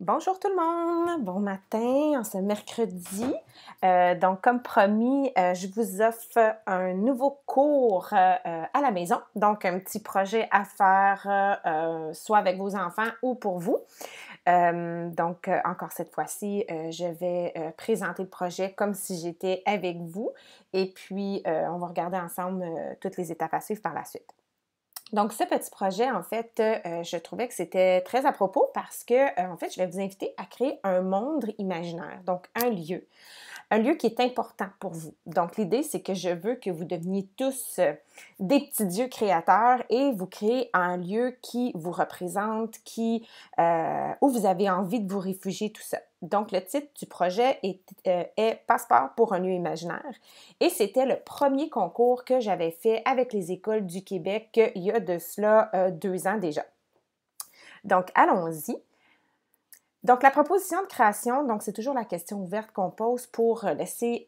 Bonjour tout le monde, bon matin en ce mercredi. Donc comme promis, je vous offre un nouveau cours à la maison, donc un petit projet à faire soit avec vos enfants ou pour vous. Donc encore cette fois-ci, je vais présenter le projet comme si j'étais avec vous et puis on va regarder ensemble toutes les étapes à suivre par la suite. Donc, ce petit projet, en fait, je trouvais que c'était très à propos parce que, en fait, je vais vous inviter à créer un monde imaginaire, donc un lieu qui est important pour vous. Donc, l'idée, c'est que je veux que vous deveniez tous des petits dieux créateurs et vous créez un lieu qui vous représente, où vous avez envie de vous réfugier, tout ça. Donc, le titre du projet est Passeport pour un lieu imaginaire. Et c'était le premier concours que j'avais fait avec les écoles du Québec il y a de cela 2 ans déjà. Donc, allons-y. Donc, la proposition de création, donc c'est toujours la question ouverte qu'on pose pour laisser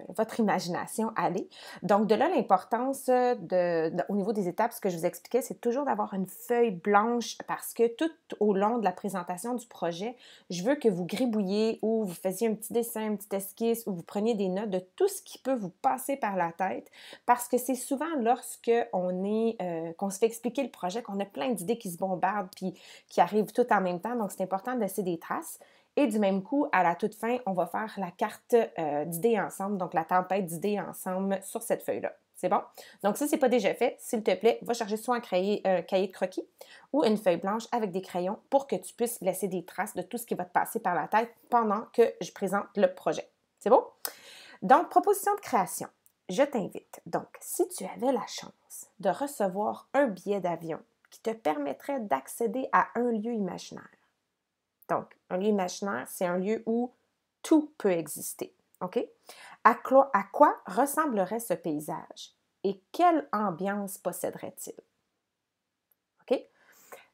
votre imagination aller. Donc, de là, l'importance au niveau des étapes, ce que je vous expliquais, c'est toujours d'avoir une feuille blanche parce que tout au long de la présentation du projet, je veux que vous gribouilliez ou vous faisiez un petit dessin, une petite esquisse ou vous preniez des notes de tout ce qui peut vous passer par la tête parce que c'est souvent lorsque qu'on se fait expliquer le projet qu'on a plein d'idées qui se bombardent puis qui arrivent toutes en même temps. Donc, c'est important de laisser des traces. Et du même coup, à la toute fin, on va faire la carte d'idées ensemble, donc la tempête d'idées ensemble sur cette feuille-là. C'est bon? Donc, si ce n'est pas déjà fait, s'il te plaît, va chercher soit un cahier de croquis ou une feuille blanche avec des crayons pour que tu puisses laisser des traces de tout ce qui va te passer par la tête pendant que je présente le projet. C'est bon? Donc, proposition de création. Je t'invite. Donc, si tu avais la chance de recevoir un billet d'avion qui te permettrait d'accéder à un lieu imaginaire. Donc, un lieu imaginaire, c'est un lieu où tout peut exister. OK? À quoi ressemblerait ce paysage? Et quelle ambiance posséderait-il? OK?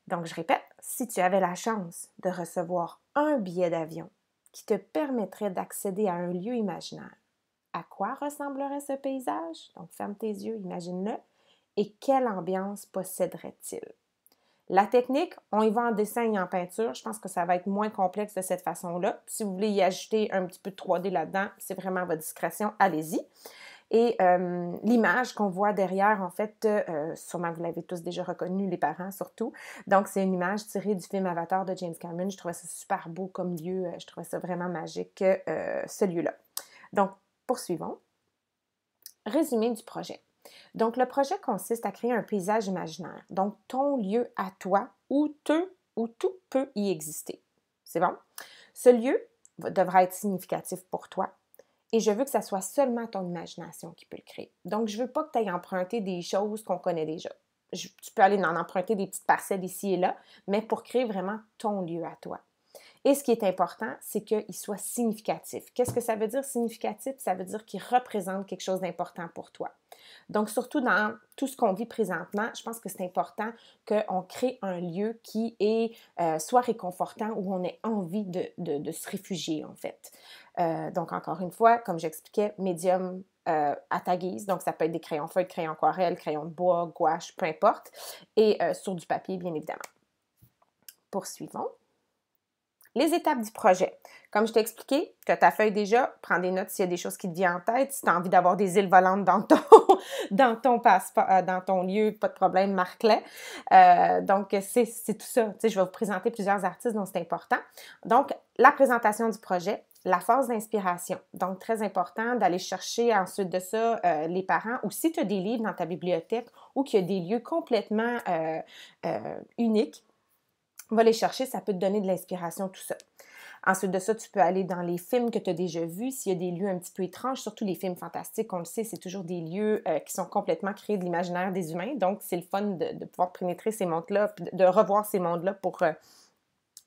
Donc, je répète, si tu avais la chance de recevoir un billet d'avion qui te permettrait d'accéder à un lieu imaginaire, à quoi ressemblerait ce paysage? Donc, ferme tes yeux, imagine-le. Et quelle ambiance posséderait-il? La technique, on y va en dessin et en peinture. Je pense que ça va être moins complexe de cette façon-là. Si vous voulez y ajouter un petit peu de 3D là-dedans, c'est vraiment à votre discrétion, allez-y. Et l'image qu'on voit derrière, en fait, sûrement vous l'avez tous déjà reconnu, les parents surtout. Donc, c'est une image tirée du film Avatar de James Cameron. Je trouvais ça super beau comme lieu. Je trouvais ça vraiment magique, ce lieu-là. Donc, poursuivons. Résumé du projet. Donc, le projet consiste à créer un paysage imaginaire, donc ton lieu à toi où tout peut y exister. C'est bon? Ce lieu devra être significatif pour toi et je veux que ça soit seulement ton imagination qui peut le créer. Donc, je ne veux pas que tu ailles emprunter des choses qu'on connaît déjà. Tu peux aller en emprunter des petites parcelles ici et là, mais pour créer vraiment ton lieu à toi. Et ce qui est important, c'est qu'il soit significatif. Qu'est-ce que ça veut dire significatif? Ça veut dire qu'il représente quelque chose d'important pour toi. Donc, surtout dans tout ce qu'on vit présentement, je pense que c'est important qu'on crée un lieu qui est soit réconfortant ou on ait envie de se réfugier, en fait. Donc, encore une fois, comme j'expliquais, médium à ta guise. Donc, ça peut être des crayons feuilles, crayons aquarelle, crayons de bois, gouache, peu importe. Et sur du papier, bien évidemment. Poursuivons. Les étapes du projet. Comme je t'ai expliqué, tu as ta feuille déjà, prends des notes s'il y a des choses qui te viennent en tête. Si tu as envie d'avoir des îles volantes dans ton passeport, dans ton lieu, pas de problème, marque-les. Donc, c'est tout ça. Tu sais, je vais vous présenter plusieurs artistes dont c'est important. Donc, la présentation du projet, la phase d'inspiration. Donc, très important d'aller chercher ensuite de ça les parents ou si tu as des livres dans ta bibliothèque ou qu'il y a des lieux complètement uniques, va les chercher, ça peut te donner de l'inspiration, tout ça. Ensuite de ça, tu peux aller dans les films que tu as déjà vus, s'il y a des lieux un petit peu étranges, surtout les films fantastiques, on le sait, c'est toujours des lieux qui sont complètement créés de l'imaginaire des humains, donc c'est le fun de pouvoir pénétrer ces mondes-là, de revoir ces mondes-là pour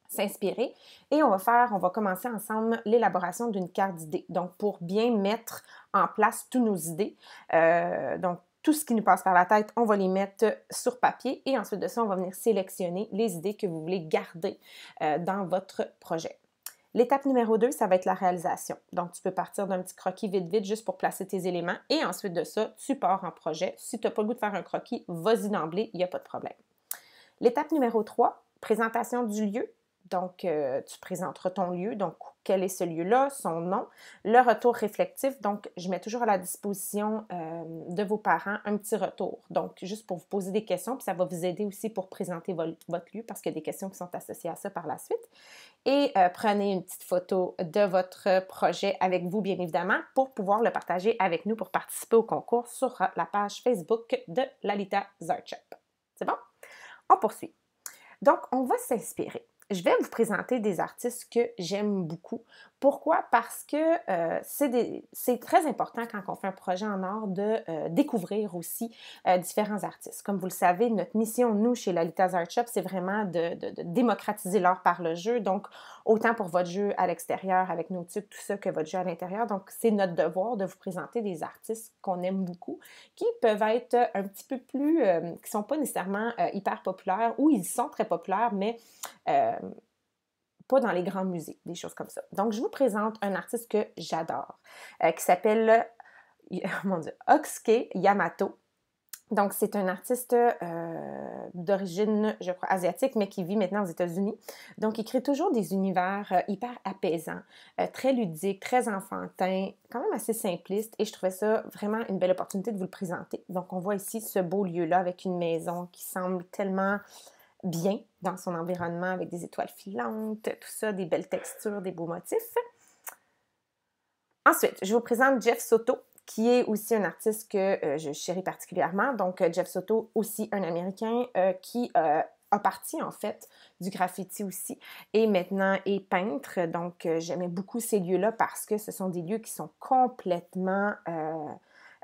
s'inspirer. Et on va commencer ensemble l'élaboration d'une carte d'idées, donc pour bien mettre en place toutes nos idées. Donc, tout ce qui nous passe par la tête, on va les mettre sur papier et ensuite de ça, on va venir sélectionner les idées que vous voulez garder dans votre projet. L'étape numéro 2, ça va être la réalisation. Donc, tu peux partir d'un petit croquis vite juste pour placer tes éléments et ensuite de ça, tu pars en projet. Si tu n'as pas le goût de faire un croquis, vas-y d'emblée, il n'y a pas de problème. L'étape numéro 3, présentation du lieu. Donc, tu présenteras ton lieu, donc quel est ce lieu-là, son nom, le retour réflectif. Donc, je mets toujours à la disposition de vos parents un petit retour. Donc, juste pour vous poser des questions, puis ça va vous aider aussi pour présenter votre lieu parce qu'il y a des questions qui sont associées à ça par la suite. Et prenez une petite photo de votre projet avec vous, bien évidemment, pour pouvoir le partager avec nous pour participer au concours sur la page Facebook de Lalita Art Shop. C'est bon? On poursuit. Donc, on va s'inspirer. Je vais vous présenter des artistes que j'aime beaucoup. Pourquoi? Parce que c'est très important quand on fait un projet en art de découvrir aussi différents artistes. Comme vous le savez, notre mission, nous, chez Lalita's Art Shop, c'est vraiment de démocratiser l'art par le jeu. Donc, autant pour votre jeu à l'extérieur, avec nos tubes, tout ça, que votre jeu à l'intérieur. Donc, c'est notre devoir de vous présenter des artistes qu'on aime beaucoup, qui peuvent être un petit peu plus, qui sont pas nécessairement hyper populaires, ou ils sont très populaires, mais pas dans les grands musées, des choses comme ça. Donc, je vous présente un artiste que j'adore, qui s'appelle, mon Dieu, Oxke Yamato. Donc, c'est un artiste d'origine, je crois, asiatique, mais qui vit maintenant aux États-Unis. Donc, il crée toujours des univers hyper apaisants, très ludiques, très enfantins, quand même assez simplistes. Et je trouvais ça vraiment une belle opportunité de vous le présenter. Donc, on voit ici ce beau lieu-là avec une maison qui semble tellement bien dans son environnement avec des étoiles filantes, tout ça, des belles textures, des beaux motifs. Ensuite, je vous présente Jeff Soto, qui est aussi un artiste que je chéris particulièrement. Donc, Jeff Soto, aussi un Américain qui a parti, en fait, du graffiti aussi et maintenant est peintre. Donc, j'aimais beaucoup ces lieux-là parce que ce sont des lieux qui sont complètement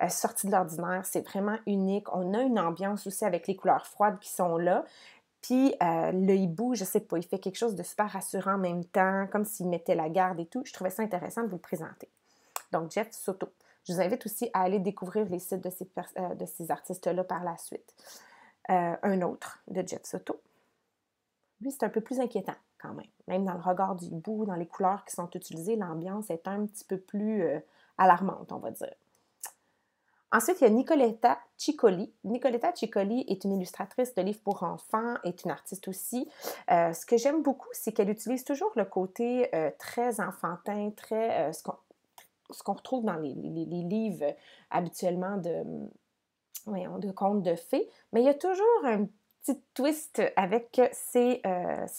sortis de l'ordinaire. C'est vraiment unique. On a une ambiance aussi avec les couleurs froides qui sont là. Puis le hibou, je sais pas, il fait quelque chose de super rassurant en même temps, comme s'il mettait la garde et tout. Je trouvais ça intéressant de vous le présenter. Donc, Jeff Soto. Je vous invite aussi à aller découvrir les sites de ces artistes-là par la suite. Un autre de Jeff Soto. Lui, c'est un peu plus inquiétant quand même. Même dans le regard du hibou, dans les couleurs qui sont utilisées, l'ambiance est un petit peu plus alarmante, on va dire. Ensuite, il y a Nicoletta Ciccoli. Nicoletta Ciccoli est une illustratrice de livres pour enfants, est une artiste aussi. Ce que j'aime beaucoup, c'est qu'elle utilise toujours le côté très enfantin, très ce qu'on retrouve dans les livres habituellement de contes de fées, mais il y a toujours un petit twist avec ses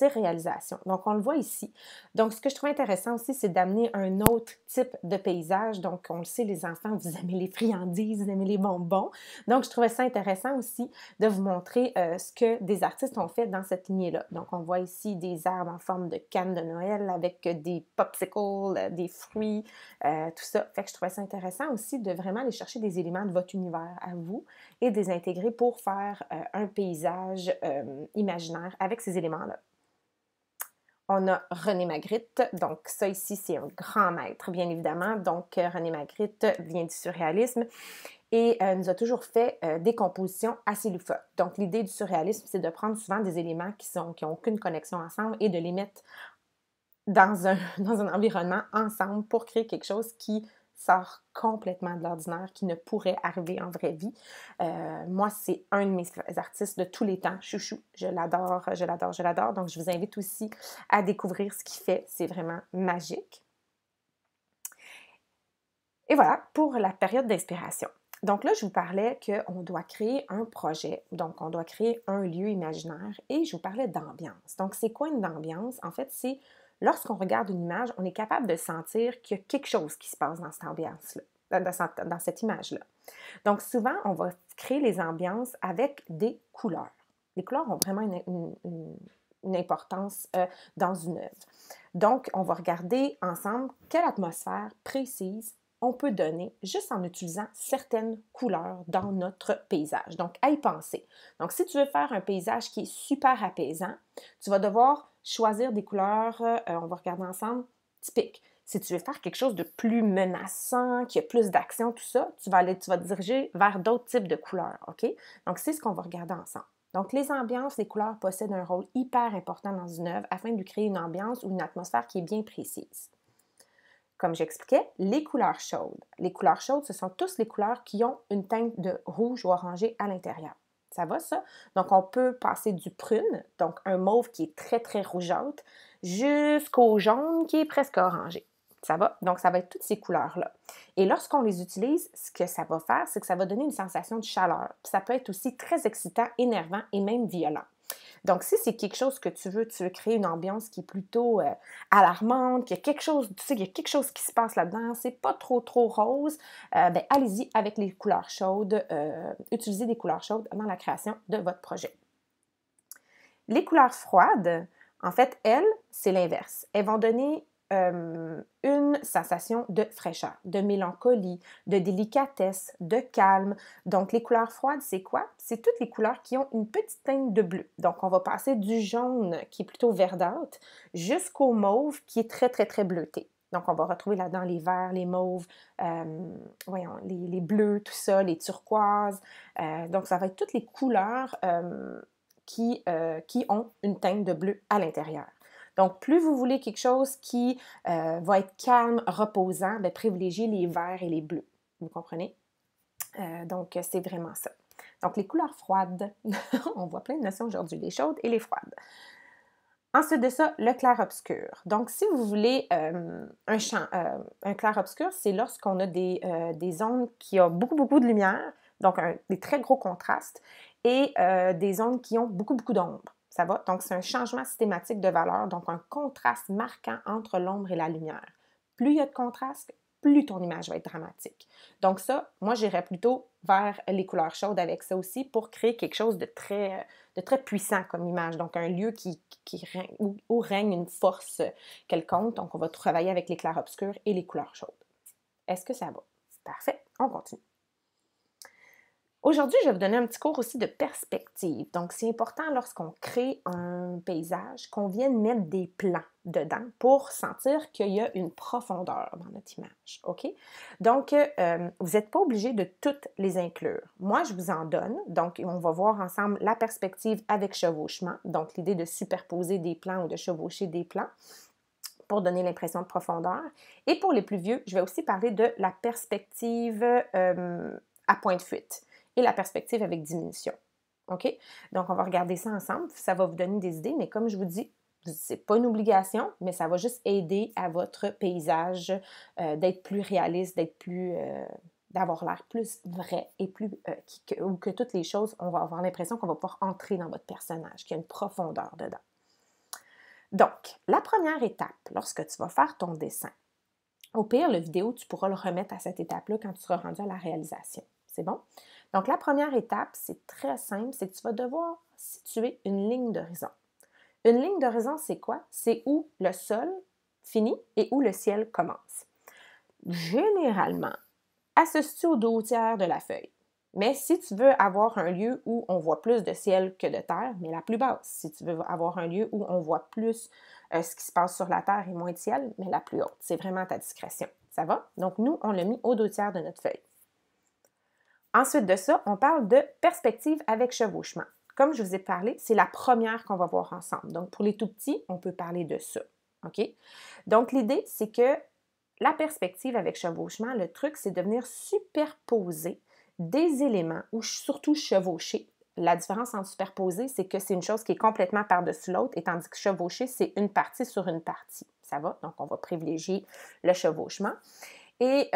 réalisations. Donc, on le voit ici. Donc, ce que je trouve intéressant aussi, c'est d'amener un autre type de paysage. Donc, on le sait, les enfants, vous aimez les friandises, vous aimez les bonbons. Donc, je trouvais ça intéressant aussi de vous montrer ce que des artistes ont fait dans cette lignée-là. Donc, on voit ici des arbres en forme de canne de Noël avec des popsicles, des fruits, tout ça. Fait que je trouvais ça intéressant aussi de vraiment aller chercher des éléments de votre univers à vous et de les intégrer pour faire un paysage imaginaire avec ces éléments-là. On a René Magritte, donc ça ici c'est un grand maître bien évidemment, donc René Magritte vient du surréalisme et nous a toujours fait des compositions assez loufoques. Donc l'idée du surréalisme c'est de prendre souvent des éléments qui n'ont aucune connexion ensemble et de les mettre dans un environnement ensemble pour créer quelque chose qui sort complètement de l'ordinaire, qui ne pourrait arriver en vraie vie. Moi, c'est un de mes artistes de tous les temps, chouchou. Je l'adore, je l'adore, je l'adore. Donc, je vous invite aussi à découvrir ce qu'il fait. C'est vraiment magique. Et voilà pour la période d'inspiration. Donc là, je vous parlais qu'on doit créer un projet, donc on doit créer un lieu imaginaire et je vous parlais d'ambiance. Donc, c'est quoi une ambiance? En fait, c'est lorsqu'on regarde une image, on est capable de sentir qu'il y a quelque chose qui se passe dans cette ambiance-là, dans cette image-là. Donc, souvent, on va créer les ambiances avec des couleurs. Les couleurs ont vraiment une importance dans une œuvre. Donc, on va regarder ensemble quelle atmosphère précise on peut donner juste en utilisant certaines couleurs dans notre paysage. Donc, à y penser. Donc, si tu veux faire un paysage qui est super apaisant, tu vas devoir choisir des couleurs, on va regarder ensemble, typiques. Si tu veux faire quelque chose de plus menaçant, qui a plus d'action, tout ça, tu vas te diriger vers d'autres types de couleurs, OK? Donc, c'est ce qu'on va regarder ensemble. Donc, les ambiances, les couleurs possèdent un rôle hyper important dans une œuvre afin de lui créer une ambiance ou une atmosphère qui est bien précise. Comme j'expliquais, les couleurs chaudes. Les couleurs chaudes, ce sont tous les couleurs qui ont une teinte de rouge ou orangé à l'intérieur. Ça va, ça? Donc, on peut passer du prune, donc un mauve qui est très, très rougeâtre, jusqu'au jaune qui est presque orangé. Ça va? Donc, ça va être toutes ces couleurs-là. Et lorsqu'on les utilise, ce que ça va faire, c'est que ça va donner une sensation de chaleur. Puis ça peut être aussi très excitant, énervant et même violent. Donc, si c'est quelque chose que tu veux créer une ambiance qui est plutôt alarmante, qu'il y a quelque chose, tu sais, qu'il y a quelque chose qui se passe là-dedans, c'est pas trop, trop rose, ben, allez-y avec les couleurs chaudes, utilisez des couleurs chaudes dans la création de votre projet. Les couleurs froides, en fait, elles, c'est l'inverse. Elles vont donner une sensation de fraîcheur, de mélancolie, de délicatesse, de calme. Donc, les couleurs froides, c'est quoi? C'est toutes les couleurs qui ont une petite teinte de bleu. Donc, on va passer du jaune, qui est plutôt verdâtre, jusqu'au mauve, qui est très, très, très bleuté. Donc, on va retrouver là-dedans les verts, les mauves, voyons, les bleus, tout ça, les turquoises. Donc, ça va être toutes les couleurs qui ont une teinte de bleu à l'intérieur. Donc, plus vous voulez quelque chose qui va être calme, reposant, bien, privilégiez les verts et les bleus. Vous comprenez? Donc, c'est vraiment ça. Donc, les couleurs froides, on voit plein de notions aujourd'hui, les chaudes et les froides. Ensuite de ça, le clair-obscur. Donc, si vous voulez un clair-obscur, c'est lorsqu'on a des zones qui ont beaucoup, beaucoup de lumière, donc des très gros contrastes, et des zones qui ont beaucoup, beaucoup d'ombre. Ça va? Donc, c'est un changement systématique de valeur, donc un contraste marquant entre l'ombre et la lumière. Plus il y a de contraste, plus ton image va être dramatique. Donc ça, moi, j'irais plutôt vers les couleurs chaudes avec ça aussi pour créer quelque chose de très puissant comme image. Donc, un lieu où règne une force quelconque. Donc, on va travailler avec les clairs-obscurs et les couleurs chaudes. Est-ce que ça va? Parfait, on continue. Aujourd'hui, je vais vous donner un petit cours aussi de perspective. Donc, c'est important lorsqu'on crée un paysage qu'on vienne mettre des plans dedans pour sentir qu'il y a une profondeur dans notre image. OK? Donc, vous n'êtes pas obligé de toutes les inclure. Moi, je vous en donne. Donc, on va voir ensemble la perspective avec chevauchement. Donc, l'idée de superposer des plans ou de chevaucher des plans pour donner l'impression de profondeur. Et pour les plus vieux, je vais aussi parler de la perspective à point de fuite et la perspective avec diminution. OK? Donc, on va regarder ça ensemble. Ça va vous donner des idées, mais comme je vous dis, c'est pas une obligation, mais ça va juste aider à votre paysage d'être plus réaliste, d'avoir l'air plus vrai et plus ou que toutes les choses, on va avoir l'impression qu'on va pouvoir entrer dans votre personnage, qu'il y a une profondeur dedans. Donc, la première étape, lorsque tu vas faire ton dessin, au pire, la vidéo, tu pourras le remettre à cette étape-là quand tu seras rendu à la réalisation. C'est bon? Donc, la première étape, c'est très simple, c'est que tu vas devoir situer une ligne d'horizon. Une ligne d'horizon, c'est quoi? C'est où le sol finit et où le ciel commence. Généralement, elle se situe aux 2/3 de la feuille. Mais si tu veux avoir un lieu où on voit plus de ciel que de terre, mais la plus basse. Si tu veux avoir un lieu où on voit plus ce qui se passe sur la terre et moins de ciel, mais la plus haute. C'est vraiment à ta discrétion. Ça va? Donc, nous, on l'a mis aux 2/3 de notre feuille. Ensuite de ça, on parle de perspective avec chevauchement. Comme je vous ai parlé, c'est la première qu'on va voir ensemble. Donc, pour les tout petits, on peut parler de ça. OK? Donc, l'idée, c'est que la perspective avec chevauchement, le truc, c'est de venir superposer des éléments ou surtout chevaucher. La différence entre superposer, c'est que c'est une chose qui est complètement par-dessus l'autre, et tandis que chevaucher, c'est une partie sur une partie. Ça va? Donc, on va privilégier le chevauchement. Et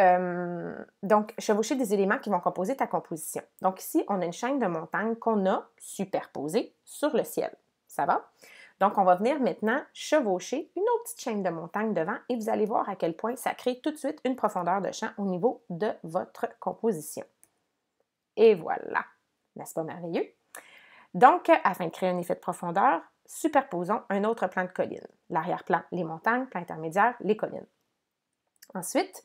donc, chevaucher des éléments qui vont composer ta composition. Donc, ici, on a une chaîne de montagnes qu'on a superposée sur le ciel. Ça va? Donc, on va venir maintenant chevaucher une autre petite chaîne de montagnes devant et vous allez voir à quel point ça crée tout de suite une profondeur de champ au niveau de votre composition. Et voilà! N'est-ce pas merveilleux? Donc, afin de créer un effet de profondeur, superposons un autre plan de colline. L'arrière-plan, les montagnes, plan intermédiaire, les collines. Ensuite,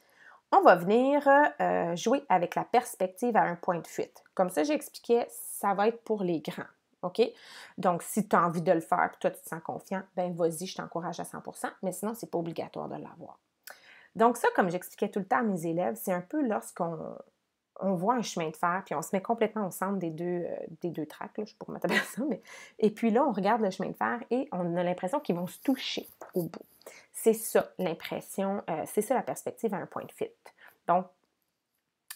on va venir jouer avec la perspective à un point de fuite. Comme ça, j'expliquais, ça va être pour les grands. OK? Donc, si tu as envie de le faire et toi, tu te sens confiant, ben vas-y, je t'encourage à 100%, mais sinon, ce n'est pas obligatoire de l'avoir. Donc, ça, comme j'expliquais tout le temps à mes élèves, c'est un peu lorsqu'on voit un chemin de fer, puis on se met complètement au centre des deux tracks, là, je ne sais pas comment t'appeler ça, mais... Et puis là, on regarde le chemin de fer et on a l'impression qu'ils vont se toucher au bout. C'est ça l'impression, c'est ça la perspective à un point de fuite. Donc,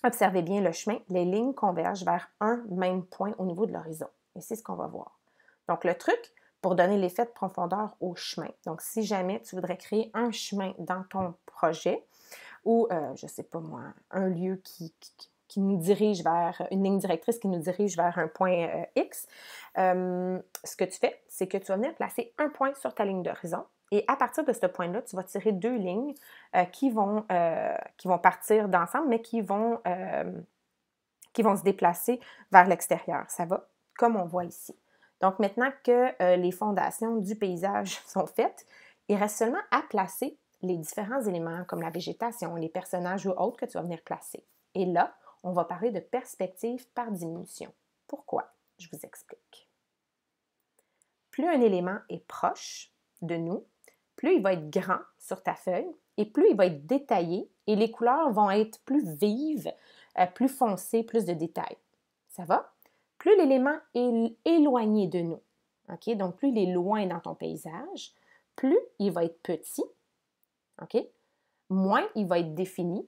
Observez bien le chemin. Les lignes convergent vers un même point au niveau de l'horizon. Et c'est ce qu'on va voir. Donc, le truc pour donner l'effet de profondeur au chemin. Donc, si jamais tu voudrais créer un chemin dans ton projet ou, je ne sais pas moi, un lieu qui nous dirige vers, une ligne directrice qui nous dirige vers un point X, ce que tu fais, c'est que tu vas venir placer un point sur ta ligne d'horizon. Et à partir de ce point-là, tu vas tirer deux lignes qui vont partir d'ensemble, mais qui vont se déplacer vers l'extérieur. Ça va comme on voit ici. Donc, maintenant que les fondations du paysage sont faites, il reste seulement à placer les différents éléments comme la végétation, les personnages ou autres que tu vas venir placer. Et là, on va parler de perspective par diminution. Pourquoi? Je vous explique. Plus un élément est proche de nous, plus il va être grand sur ta feuille et plus il va être détaillé et les couleurs vont être plus vives, plus foncées, plus de détails. Ça va? Plus l'élément est éloigné de nous, OK? Donc plus il est loin dans ton paysage, plus il va être petit, OK? Moins il va être défini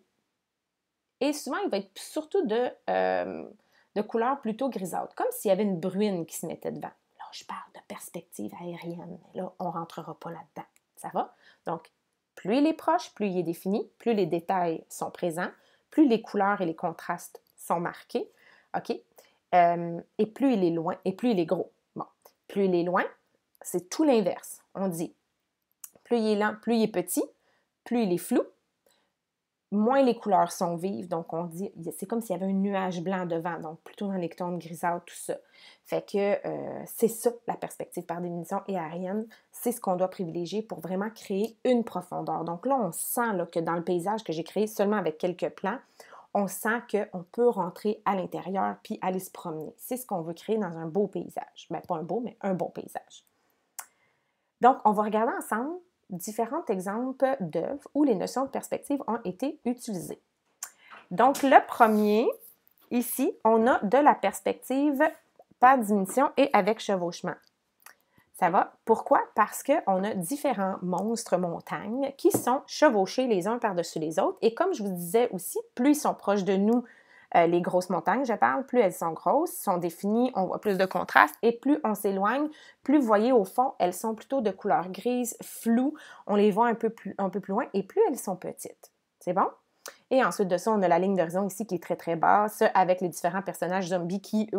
et souvent il va être surtout de couleurs plutôt grisâtres, comme s'il y avait une bruine qui se mettait devant. Là, je parle de perspective aérienne, mais là, on ne rentrera pas là-dedans. Ça va? Donc, plus il est proche, plus il est défini, plus les détails sont présents, plus les couleurs et les contrastes sont marqués, OK? Et plus il est loin, et plus il est gros. Bon, plus il est loin, c'est tout l'inverse. On dit, plus il est lent, plus il est petit, plus il est flou, moins les couleurs sont vives. Donc, on dit, c'est comme s'il y avait un nuage blanc devant, donc plutôt dans les tons grisâtres, tout ça. Fait que c'est ça, la perspective par diminution et aérienne. C'est ce qu'on doit privilégier pour vraiment créer une profondeur. Donc là, on sent là, que dans le paysage que j'ai créé seulement avec quelques plans, on sent qu'on peut rentrer à l'intérieur puis aller se promener. C'est ce qu'on veut créer dans un beau paysage. Bien, pas un beau, mais un bon paysage. Donc, on va regarder ensemble différents exemples d'œuvres où les notions de perspective ont été utilisées. Donc, le premier, ici, on a de la perspective par diminution et avec chevauchement. Ça va? Pourquoi? Parce qu'on a différents monstres montagnes qui sont chevauchés les uns par-dessus les autres. Et comme je vous disais aussi, plus ils sont proches de nous, les grosses montagnes, je parle, plus elles sont grosses, sont définies, on voit plus de contraste. Et plus on s'éloigne, plus vous voyez au fond, elles sont plutôt de couleur grise, floue. On les voit un peu plus loin et plus elles sont petites. C'est bon? Et ensuite de ça, on a la ligne d'horizon ici qui est très, très basse avec les différents personnages zombies qui,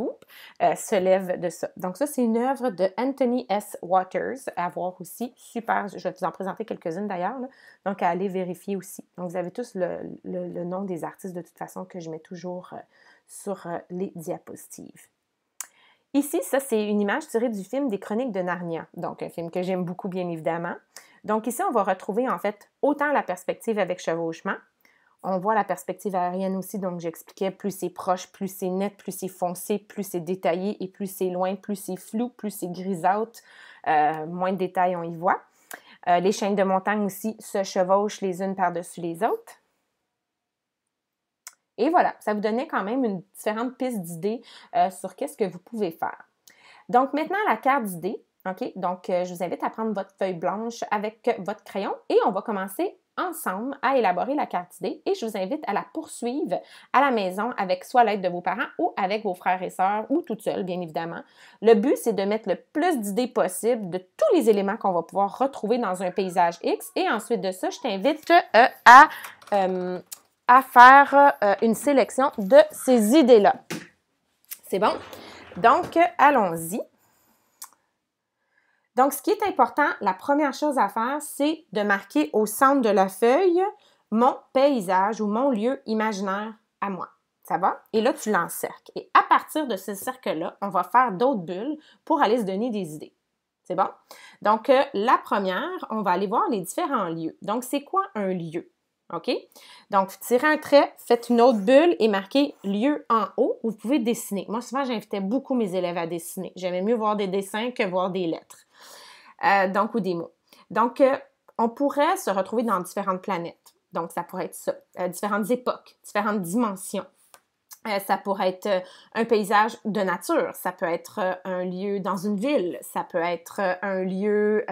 se lèvent de ça. Donc ça, c'est une œuvre de Anthony S. Waters à voir aussi. Super, je vais vous en présenter quelques-unes d'ailleurs. Donc, à aller vérifier aussi. Donc, vous avez tous le nom des artistes de toute façon que je mets toujours sur les diapositives. Ici, ça, c'est une image tirée du film des Chroniques de Narnia. Donc, un film que j'aime beaucoup, bien évidemment. Donc, ici, on va retrouver, en fait, autant la perspective avec chevauchement. On voit la perspective aérienne aussi, donc j'expliquais, plus c'est proche, plus c'est net, plus c'est foncé, plus c'est détaillé, et plus c'est loin, plus c'est flou, plus c'est grisâtre, moins de détails on y voit. Les chaînes de montagne aussi se chevauchent les unes par-dessus les autres. Et voilà, ça vous donnait quand même une différente piste d'idées sur qu'est-ce que vous pouvez faire. Donc maintenant, la carte d'idées. OK? Donc, je vous invite à prendre votre feuille blanche avec votre crayon et on va commencer ensemble à élaborer la carte d'idées et je vous invite à la poursuivre à la maison avec soit l'aide de vos parents ou avec vos frères et sœurs ou toute seule, bien évidemment. Le but, c'est de mettre le plus d'idées possible de tous les éléments qu'on va pouvoir retrouver dans un paysage X et ensuite de ça, je t'invite à faire une sélection de ces idées-là. C'est bon? Donc, allons-y. Donc, ce qui est important, la première chose à faire, c'est de marquer au centre de la feuille mon paysage ou mon lieu imaginaire à moi. Ça va? Et là, tu l'encercles. Et à partir de ce cercle-là, on va faire d'autres bulles pour aller se donner des idées. C'est bon? Donc, la première, on va aller voir les différents lieux. Donc, c'est quoi un lieu? OK? Donc, tirez un trait, faites une autre bulle et marquez lieu en haut. Vous pouvez dessiner. Moi, souvent, j'invitais beaucoup mes élèves à dessiner. J'aimais mieux voir des dessins que voir des lettres. Donc, ou des mots. Donc, on pourrait se retrouver dans différentes planètes. Donc, ça pourrait être ça. Différentes époques, différentes dimensions. Ça pourrait être un paysage de nature. Ça peut être un lieu dans une ville. Ça peut être un lieu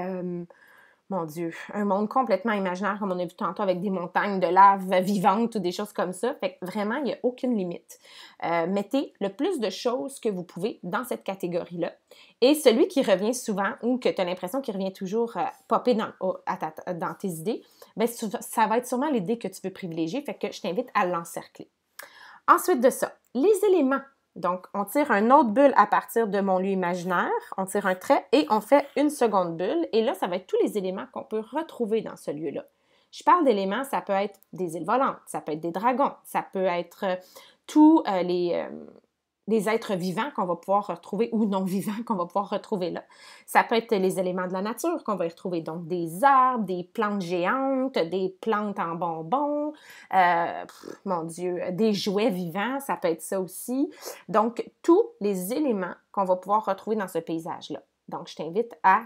mon Dieu, un monde complètement imaginaire, comme on a vu tantôt, avec des montagnes de lave vivantes ou des choses comme ça. Fait que vraiment, il n'y a aucune limite. Mettez le plus de choses que vous pouvez dans cette catégorie-là. Et celui qui revient souvent ou que tu as l'impression qu'il revient toujours popper dans tes idées, bien, ça va être sûrement l'idée que tu veux privilégier. Fait que je t'invite à l'encercler. Ensuite de ça, les éléments. Donc, on tire une autre bulle à partir de mon lieu imaginaire, on tire un trait et on fait une seconde bulle. Et là, ça va être tous les éléments qu'on peut retrouver dans ce lieu-là. Je parle d'éléments, ça peut être des îles volantes, ça peut être des dragons, ça peut être tous les êtres vivants qu'on va pouvoir retrouver ou non vivants qu'on va pouvoir retrouver là. Ça peut être les éléments de la nature qu'on va y retrouver, donc des arbres, des plantes géantes, des plantes en bonbons, mon Dieu, des jouets vivants, ça peut être ça aussi. Donc, tous les éléments qu'on va pouvoir retrouver dans ce paysage-là. Donc, je t'invite à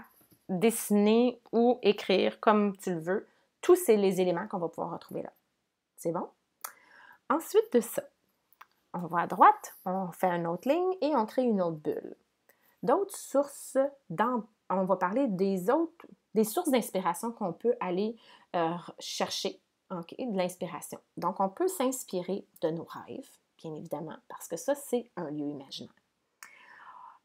dessiner ou écrire comme tu le veux, tous les éléments qu'on va pouvoir retrouver là. C'est bon? Ensuite de ça, on va à droite, on fait une autre ligne et on crée une autre bulle. D'autres sources, on va parler des sources d'inspiration qu'on peut aller chercher, okay, de l'inspiration. Donc, on peut s'inspirer de nos rêves, bien évidemment, parce que ça, c'est un lieu imaginaire.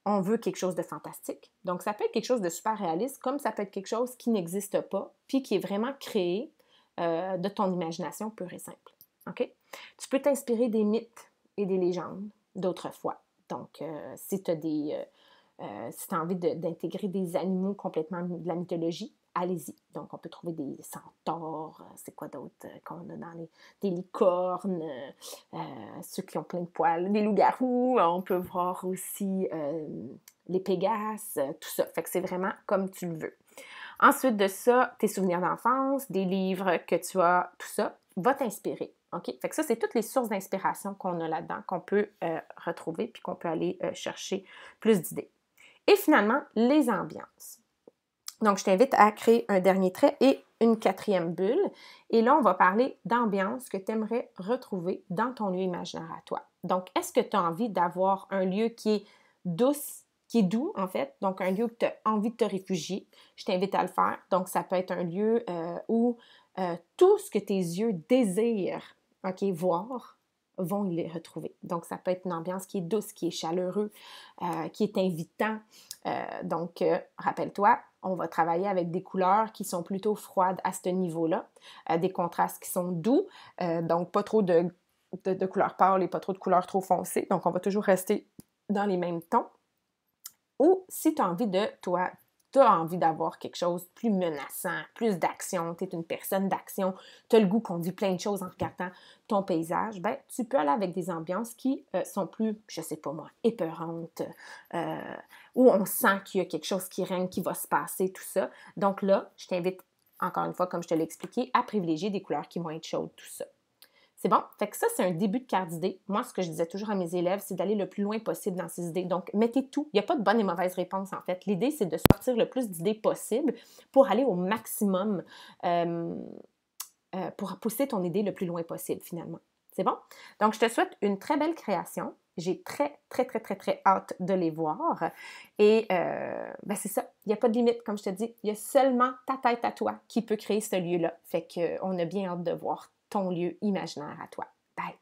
On veut quelque chose de fantastique. Donc, ça peut être quelque chose de super réaliste, comme ça peut être quelque chose qui n'existe pas, puis qui est vraiment créé de ton imagination pure et simple. Okay? Tu peux t'inspirer des mythes et des légendes d'autrefois. Donc, si tu as envie d'intégrer des animaux complètement de la mythologie, allez-y. Donc, on peut trouver des centaures, c'est quoi d'autre qu'on a dans des licornes, ceux qui ont plein de poils, des loups-garous, on peut voir aussi les pégases, tout ça. Fait que c'est vraiment comme tu le veux. Ensuite de ça, tes souvenirs d'enfance, des livres que tu as, tout ça, va t'inspirer. OK? Fait que ça, c'est toutes les sources d'inspiration qu'on a là-dedans, qu'on peut retrouver, puis qu'on peut aller chercher plus d'idées. Et finalement, les ambiances. Donc, je t'invite à créer un dernier trait et une quatrième bulle. Et là, on va parler d'ambiance que tu aimerais retrouver dans ton lieu imaginaire à toi. Donc, est-ce que tu as envie d'avoir un lieu qui est doux, en fait, donc un lieu que tu as envie de te réfugier? Je t'invite à le faire. Donc, ça peut être un lieu où tout ce que tes yeux désirent, OK, voir, vont les retrouver. Donc, ça peut être une ambiance qui est douce, qui est chaleureuse, qui est invitant. Donc, rappelle-toi, on va travailler avec des couleurs qui sont plutôt froides à ce niveau-là, des contrastes qui sont doux, donc pas trop de couleurs pâles et pas trop de couleurs trop foncées. Donc, on va toujours rester dans les mêmes tons. Ou si tu as envie d'avoir quelque chose de plus menaçant, plus d'action, tu es une personne d'action, tu as le goût qu'on vit plein de choses en regardant ton paysage, ben tu peux aller avec des ambiances qui sont plus, je sais pas moi, épeurantes, où on sent qu'il y a quelque chose qui règne, qui va se passer, tout ça. Donc là, je t'invite, encore une fois, comme je te l'ai expliqué, à privilégier des couleurs qui vont être chaudes, tout ça. C'est bon? Fait que ça, c'est un début de carte d'idées. Moi, ce que je disais toujours à mes élèves, c'est d'aller le plus loin possible dans ces idées. Donc, mettez tout. Il n'y a pas de bonne et mauvaise réponse, en fait. L'idée, c'est de sortir le plus d'idées possible pour aller au maximum, pour pousser ton idée le plus loin possible, finalement. C'est bon? Donc, je te souhaite une très belle création. J'ai très, très, très, très, très hâte de les voir. Et ben c'est ça. Il n'y a pas de limite, comme je te dis. Il y a seulement ta tête à toi qui peut créer ce lieu-là. Fait qu'on a bien hâte de voir ton lieu imaginaire à toi. Bye!